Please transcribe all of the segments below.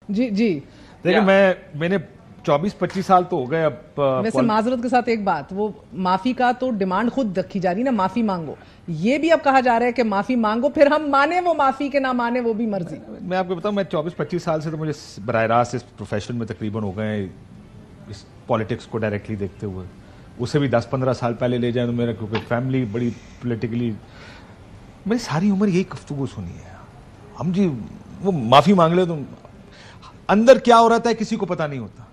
جی جی دیکھیں میں نے 24-25 سال تو ہو گئے اب. ویسے معذرت کے ساتھ ایک بات, وہ معافی کا تو ڈیمانڈ خود رکھی جا رہی نا, معافی مانگو, یہ بھی اب کہا جا رہا ہے کہ معافی مانگو, پھر ہم مانے وہ معافی کے نہ مانے وہ بھی مرضی. میں آپ کو بتاؤں, میں 24-25 سال سے تو مجھے براہ راست اس پروفیشن میں تقریباً ہو گئے ہیں, اس پالیٹکس کو ڈائریکٹلی دیکھتے ہوئے. اسے بھی 10-15 سال پہلے لے جائیں تو میرا کیونکہ فیملی بڑی پولیٹیکلی, میں ساری عمر یہی گفتگو سنی ہے. ہم جی وہ معافی مانگ لے تو اندر کیا ہو رہا ہے کسی کو پتہ نہیں ہوتا.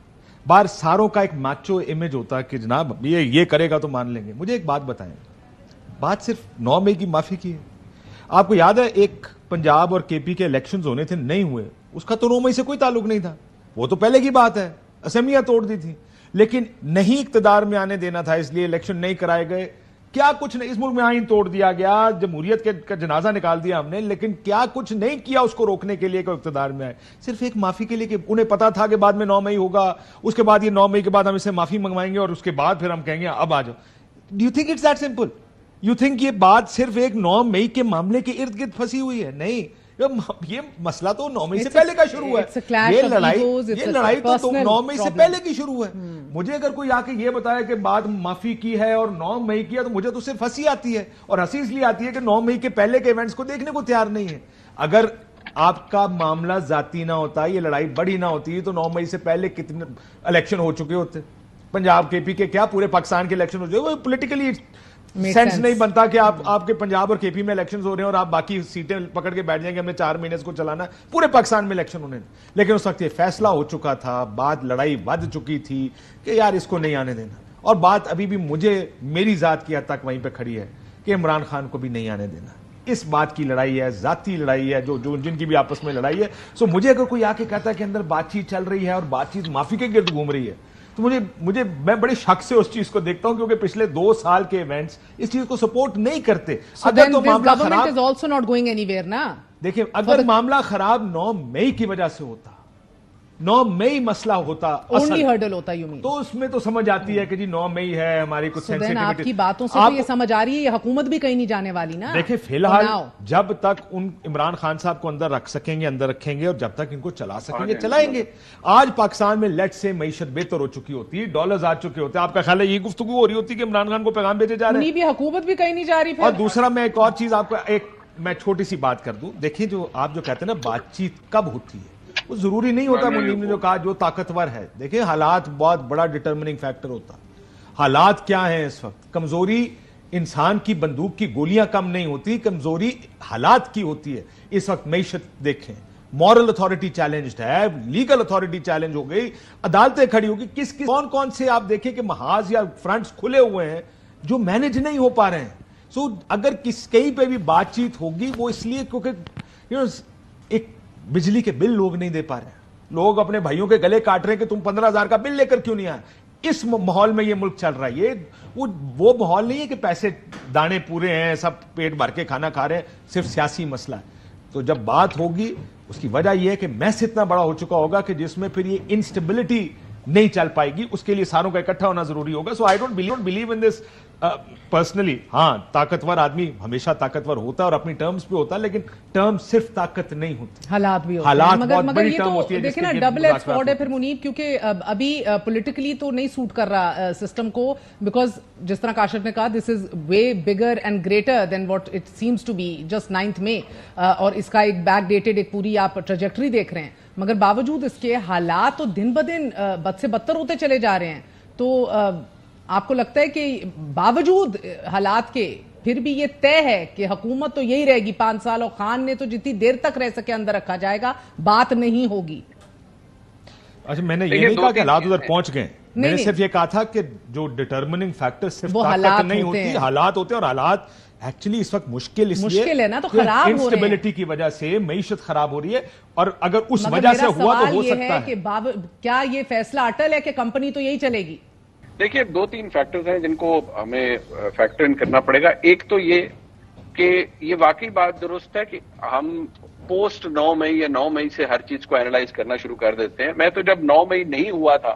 باہر ساروں کا ایک ماچو امیج ہوتا ہے کہ جناب یہ کرے گا تو مان لیں گے. مجھے ایک بات بتائیں, بات صرف 9 مئی کی معافی کی ہے. آپ کو یاد ہے ایک پنجاب اور کے پی کے الیکشنز ہونے تھے, نہیں ہوئے, اس کا تو 9 مئی سے کوئی تعلق نہیں تھا, وہ تو پہلے کی بات ہے, اسمبلیاں توڑ دی تھی. لیکن نہیں اقتدار میں آنے دینا تھا, اس لیے الیکشن نہیں کرائے گئے. کیا کچھ نہیں, اس ملک میں آئین توڑ دیا گیا, جمہوریت کا جنازہ نکال دیا ہم نے, لیکن کیا کچھ نہیں کیا اس کو روکنے کے لیے کہ اقتدار میں آئے. صرف ایک معافی کے لیے کہ انہیں پتا تھا کہ بعد میں 9 مئی ہوگا, اس کے بعد یہ 9 مئی کے بعد ہم اسے معافی منگوائیں گے اور اس کے بعد پھر ہم کہیں گے اب آ جاؤ. Do you think it's that simple? You think یہ بات صرف ایک 9 مئی کے معاملے کے ارد گرد پھنسی ہوئی ہے؟ نہیں, یہ مسئلہ تو 9 مئی سے پہلے کا شروع ہے. یہ لڑائی تو 9 مئی سے پہلے کی شروع ہے. مجھے اگر کوئی آ کے یہ بتایا کہ بعد معافی کی ہے اور 9 مئی کی ہے تو مجھے تو صرف ہنسی آتی ہے, اور ہنسی اس لیے آتی ہے کہ 9 مئی کے پہلے کے ایونٹس کو دیکھنے کو تیار نہیں ہے. اگر آپ کا معاملہ ذاتی نہ ہوتا, یہ لڑائی بڑی نہ ہوتی, تو 9 مئی سے پہلے کتنے الیکشن ہو چکے ہوتے. پنجاب کے پی کے کیا پورے پاکستان کے الیکشن ہو چکے. وہ پولیٹیکلی سینس نہیں بنتا کہ آپ کے پنجاب اور کے پی میں الیکشنز ہو رہے ہیں اور آپ باقی سیٹیں پکڑ کے بیٹھ جائیں گے, ہم نے 4 مہینے کو چلانا ہے, پورے پاکستان میں الیکشن ہونے. لیکن اس وقت یہ فیصلہ ہو چکا تھا, بات لڑائی ود چکی تھی کہ یار اس کو نہیں آنے دینا. اور بات ابھی بھی مجھے میری ذات کی حد تک وہیں پہ کھڑی ہے کہ عمران خان کو بھی نہیں آنے دینا. اس بات کی لڑائی ہے, ذاتی لڑائی ہے, جو جن کی بھی آپس میں لڑائی ہے. سو مجھے اگر کوئی آ کے کہتا ہے کہ اندر بات چیت چل رہی ہے اور بات چیت معافی کے گرد گھوم رہی ہے, تو میں بڑے شک سے اس چیز کو دیکھتا ہوں, کیونکہ پچھلے 2 سال کے ایونٹس اس چیز کو سپورٹ نہیں کرتے. اگر تو معاملہ خراب, دیکھیں اگر معاملہ خراب 9 مئی کی وجہ سے ہوتا, 9 مئی مسئلہ ہوتا ہرڈل ہوتا, تو اس میں تو سمجھ آتی ہے کہ جی 9 مئی ہے, ہماری کچھ سینسیٹیوٹی. آپ کی باتوں سے تو یہ سمجھ آ رہی ہے حکومت بھی کہیں نہیں جانے والی نا. دیکھیں فی الحال جب تک عمران خان صاحب کو اندر رکھ سکیں گے اندر رکھیں گے, اور جب تک ان کو چلا سکیں گے چلائیں گے. آج پاکستان میں لیٹ سے معیشت بہتر ہو چکی ہوتی ہے, ڈالرز آ چکے ہوتے ہیں, آپ کا خیال ہے یہ گفتگو ہو رہی ہوتی کہ عمران خان کو پیغام بھیجے جا رہے ہیں؟ حکومت بھی کہیں نہیں جا رہی. اور دوسرا میں ایک اور چیز آپ کو میں چھوٹی سی بات کر دوں. دیکھیں جو آپ جو کہتے ہیں نا بات چیت کب ہوتی ہے, وہ ضروری نہیں ہوتا. منیم نے جو کہا جو طاقتور ہے, دیکھیں حالات بہت بڑا ڈٹرمننگ فیکٹر ہوتا. حالات کیا ہیں اس وقت؟ کمزوری انسان کی بندوق کی گولیاں کم نہیں ہوتی, کمزوری حالات کی ہوتی ہے. اس وقت معیشت دیکھیں, مورل اتھارٹی چیلنجڈ ہے, لیگل اتھارٹی چیلنج ہو گئی, عدالتیں کھڑی ہوگی. کون سے آپ دیکھیں کہ محاذ یا فرنٹس کھلے ہوئے ہیں جو مینج نہیں ہو پا رہے ہیں. سو اگر کہیں پہ بھی بات چیت ہوگی وہ اس لیے کیونکہ ایک بجلی کے بل لوگ نہیں دے پا رہے ہیں, لوگ اپنے بھائیوں کے گلے کاٹ رہے ہیں کہ تم 15,000 کا بل لے کر کیوں نہیں آئے. اس ماحول میں یہ ملک چل رہا ہے. یہ وہ ماحول نہیں ہے کہ پیسے دانے پورے ہیں, سب پیٹ بھر کے کھانا کھا رہے ہیں, صرف سیاسی مسئلہ ہے. تو جب بات ہوگی اس کی وجہ یہ ہے کہ میس اتنا بڑا ہو چکا ہوگا کہ جس میں پھر یہ انسٹیبلٹی نہیں چل پائے گی. اس کے لیے ساروں کا اکٹھا ہونا ضروری ہوگا. So I don't believe in this personally. ہاں طاقتور آدمی ہمیشہ طاقتور ہوتا ہے اور اپنی ٹرمز پہ ہوتا ہے, لیکن ٹرم صرف طاقت نہیں ہوتی, حالات بھی ہوتے ہیں. مگر یہ تو دیکھیں نا ڈبل ایج سوارڈ ہے پھر منیب, کیونکہ ابھی پولیٹیکلی تو نہیں سوٹ کر رہا سسٹم کو, بیکاز جس طرح کاشف نے کہا this is way bigger and greater than what it seems to be just 9 May, اور اس کا ایک بیک ڈیٹڈ ایک پوری آپ ٹریجیکٹری دیکھ رہے ہیں. مگر باوجود اس کے حالات تو دن بدن بد سے بدتر ہوتے چلے جا رہے ہیں. تو آپ کو لگتا ہے کہ باوجود حالات کے پھر بھی یہ طے ہے کہ حکومت تو یہی رہے گی 5 سال, اور خان نے تو جتنی دیر تک رہ سکے اندر رکھا جائے گا, بات نہیں ہوگی؟ اچھا میں نے یہ نہیں کہا کہ حالات ادھر پہنچ گئے, میں نے صرف یہ کہا تھا کہ جو ڈٹرمننگ فیکٹر صرف طاقت نہیں ہوتی, حالات ہوتے ہیں. اور حالات ایکچولی اس وقت مشکل ہے نا, تو خراب ہو رہے ہیں انسٹیبلٹی کی وجہ سے, معیشت خراب ہو رہی ہے, اور اگر اس وجہ سے ہوا تو ہو سکتا ہے کہ کیا یہ فیصلہ اٹل ہے کہ کمپنی تو یہی چلے گی؟ دیکھیے 2-3 فیکٹرز ہیں جن کو ہمیں فیکٹر ان کرنا پڑے گا. ایک تو یہ کہ یہ واقعی بات درست ہے کہ ہم پوسٹ 9 مئی یا 9 مئی سے ہر چیز کو اینالائز کرنا شروع کر دیتے ہیں. میں تو جب 9 مئی نہیں ہوا تھا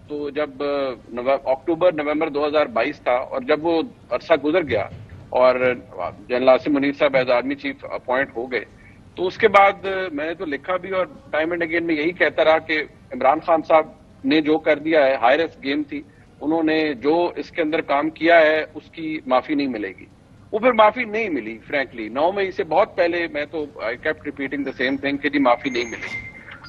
تو جب اکتوبر نومبر 2022 تھا, اور جب وہ عرصہ گزر گیا اور جنرل عاصم منیر صاحب ایز آرمی چیف اپوائنٹ ہو گئے, تو اس کے بعد میں نے تو لکھا بھی اور ٹائم اینڈ اگین میں یہی کہتا رہا کہ عمران خان صاحب نے جو کر دیا ہے ہائی رسک گیم تھی, انہوں نے جو اس کے اندر کام کیا ہے اس کی معافی نہیں ملے گی. وہ پھر معافی نہیں ملی فرینکلی 9 مئی سے بہت پہلے. میں تو I kept repeating the same thing کہ جی معافی نہیں ملے گی.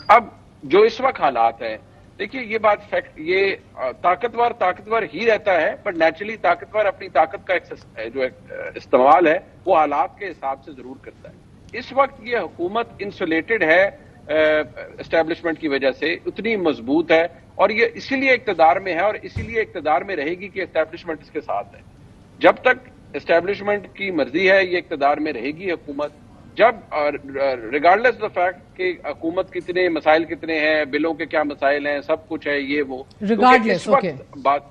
اب جو اس وقت حالات ہیں, دیکھیے یہ بات فیکٹ, یہ طاقتور ہی رہتا ہے, پر نیچرلی طاقتور اپنی طاقت کا جو استعمال ہے وہ حالات کے حساب سے ضرور کرتا ہے. اس وقت یہ حکومت انسولیٹڈ ہے اسٹیبلشمنٹ کی وجہ سے, اتنی مضبوط ہے, اور یہ اسی لیے اقتدار میں ہے اور اسی لیے اقتدار میں رہے گی کہ اسٹیبلشمنٹ اس کے ساتھ ہے. جب تک اسٹیبلشمنٹ کی مرضی ہے یہ اقتدار میں رہے گی حکومت. جب ریگارڈلیس دا فیکٹ کہ حکومت کتنے مسائل کتنے ہیں, بلوں کے کیا مسائل ہیں, سب کچھ ہے یہ وہ, ریگارڈلیس بات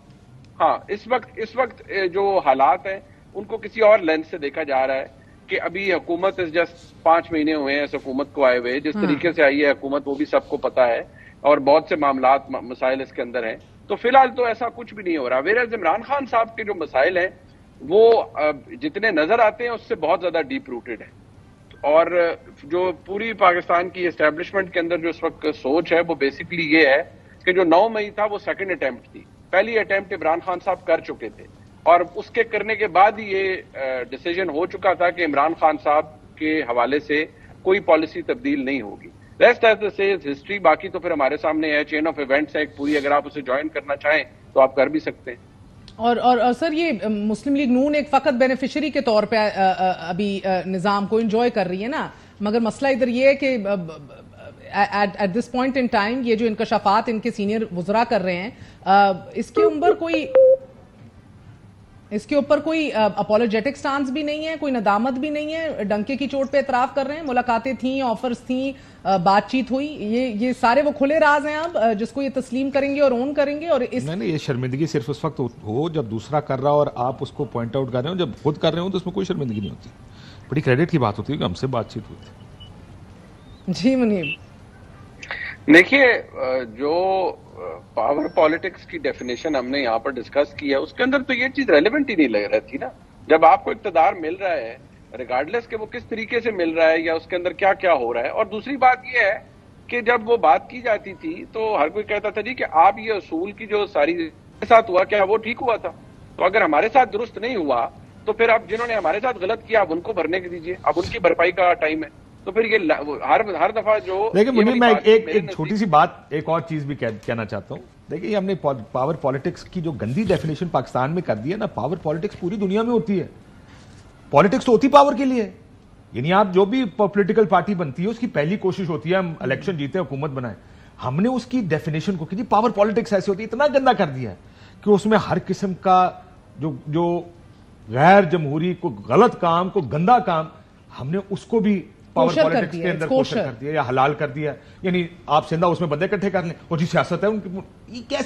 ہاں اس وقت جو حالات ہیں ان کو کسی اور لینس سے دیکھا جا رہا ہے کہ ابھی حکومت جسٹ 5 مہینے ہوئے ہیں اس حکومت کو آئے ہوئے. جس طریقے سے آئی ہے حکومت وہ بھی سب کو پتا ہے, اور بہت سے معاملات مسائل اس کے اندر ہیں. تو فی الحال تو ایسا کچھ بھی نہیں ہو رہا. ویئر عمران خان صاحب کے جو مسائل ہیں وہ جتنے نظر آتے ہیں اس سے بہت زیادہ ڈیپ روٹڈ ہیں, اور جو پوری پاکستان کی اسٹیبلشمنٹ کے اندر جو اس وقت سوچ ہے وہ بیسیکلی یہ ہے کہ جو 9 مئی تھا وہ سیکنڈ اٹیمپٹ تھی. پہلی اٹیمپٹ عمران خان صاحب کر چکے تھے, اور اس کے کرنے کے بعد ہی یہ ڈیسیجن ہو چکا تھا کہ عمران خان صاحب کے حوالے سے کوئی پالیسی تبدیل نہیں ہوگی. Rest as the says history. باقی تو پھر ہمارے سامنے ہے, چین آف ایونٹس ہے ایک پوری, اگر آپ اسے جوائن کرنا چاہیں تو آپ کر بھی سکتے ہیں. اور سر یہ مسلم لیگ نون ایک فقط بینیفیشری کے طور پہ ابھی نظام کو انجوائے کر رہی ہے نا, مگر مسئلہ ادھر یہ ہے کہ at this point in time یہ جو انکشافات ان کے سینئر وزراء کر رہے ہیں, اس کے اوپر کوئی اپولوجیٹک سٹانس بھی نہیں ہے, کوئی ندامت بھی نہیں ہے, ڈنکے کی چوٹ پہ اعتراف کر رہے ہیں, ملاقاتیں تھیں, آفرز تھیں, بات چیت ہوئی, یہ سارے وہ کھلے راز ہیں اب جس کو یہ تسلیم کریں گے اور اون کریں گے. اور نہیں, یہ شرمندگی صرف اس وقت ہو جب دوسرا کر رہا ہو اور آپ اس کو پوائنٹ آؤٹ کر رہے ہو. جب خود کر رہے ہو تو اس میں کوئی شرمندگی نہیں ہوتی. بڑی کریڈٹ کی بات ہوتی ہے کہ ہم سے بات چیت ہوئی تھی. جی منیب, دیکھیے جو پاور پالیٹکس کی ڈیفینیشن ہم نے یہاں پر ڈسکس کی ہے اس کے اندر تو یہ چیز ریلیونٹ ہی نہیں لگ رہی تھی نا. جب آپ کو اقتدار مل رہا ہے ریگارڈلیس کہ وہ کس طریقے سے مل رہا ہے یا اس کے اندر کیا کیا ہو رہا ہے. اور دوسری بات یہ ہے کہ جب وہ بات کی جاتی تھی تو ہر کوئی کہتا تھا جی کہ آپ یہ اصول کی جو ساری ساتھ ہوا کیا وہ ٹھیک ہوا تھا. تو اگر ہمارے ساتھ درست نہیں ہوا تو پھر اب جنہوں نے ہمارے ساتھ غلط کیا اب ان کو بھرنے کے دیجیے, اب ان کی بھرپائی کا ٹائم ہے. تو پھر یہ ہر دفعہ جو لیکن میں ایک چھوٹی سی بات, ایک اور چیز بھی کہنا چاہتا ہوں. دیکھیے ہم نے پاور پالیٹکس کی جو گندی ڈیفینیشن پاکستان میں کر دی ہے نا, پاور پالیٹکس پوری دنیا میں ہوتی ہے. پالیٹکس تو ہوتی پاور کے لیے, یعنی آپ جو بھی پولیٹیکل پارٹی بنتی ہے اس کی پہلی کوشش ہوتی ہے ہم الیکشن جیتے حکومت بنائیں. ہم نے اس کی ڈیفینیشن کو کہ پاور پالیٹکس ایسی ہوتی ہے اتنا گندا کر دیا ہے کہ اس میں ہر قسم کا جو غیر جمہوری کو غلط کام کو گندا کام ہم نے اس کو بھی پاور پالیٹکس کے اندر کوشش کر دیا یا حلال کر دیا. یعنی آپ سندھا اس میں بندے اکٹھے کر لیں, اور جی سیاست ہے ان کی,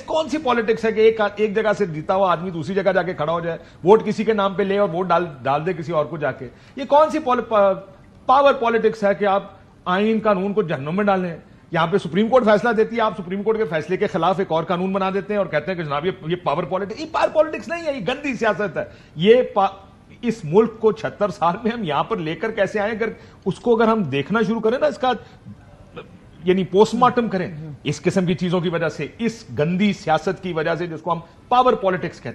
کون سی پالیٹکس ہے کہ ایک جگہ سے جیتا ہوا آدمی دوسری جگہ جا کے کھڑا ہو جائے, ووٹ کسی کے نام پہ لے اور ووٹ ڈال دے کسی اور کو جا کے. یہ کون سی پاور پالیٹکس ہے کہ آپ آئین قانون کو جہنم میں ڈالیں. یہاں پہ سپریم کورٹ فیصلہ دیتی ہے, آپ سپریم کورٹ کے فیصلے کے خلاف ایک اور قانون بنا دیتے ہیں اور کہتے ہیں کہ جناب یہ پاور پالیٹکس. یہ پاور پالیٹکس نہیں ہے, یہ گندی سیاست ہے. یہ اس ملک کو 76 سال میں ہم یہاں پر لے کر کیسے آئے, اگر ہم دیکھنا شروع کریں نا, اس کا یعنی پوسٹ مارٹم کریں اس قسم کی چیزوں کی وجہ سے, اس گندی سیاست کی وجہ سے جس کو ہم پاور پالیٹکس کہتے ہیں.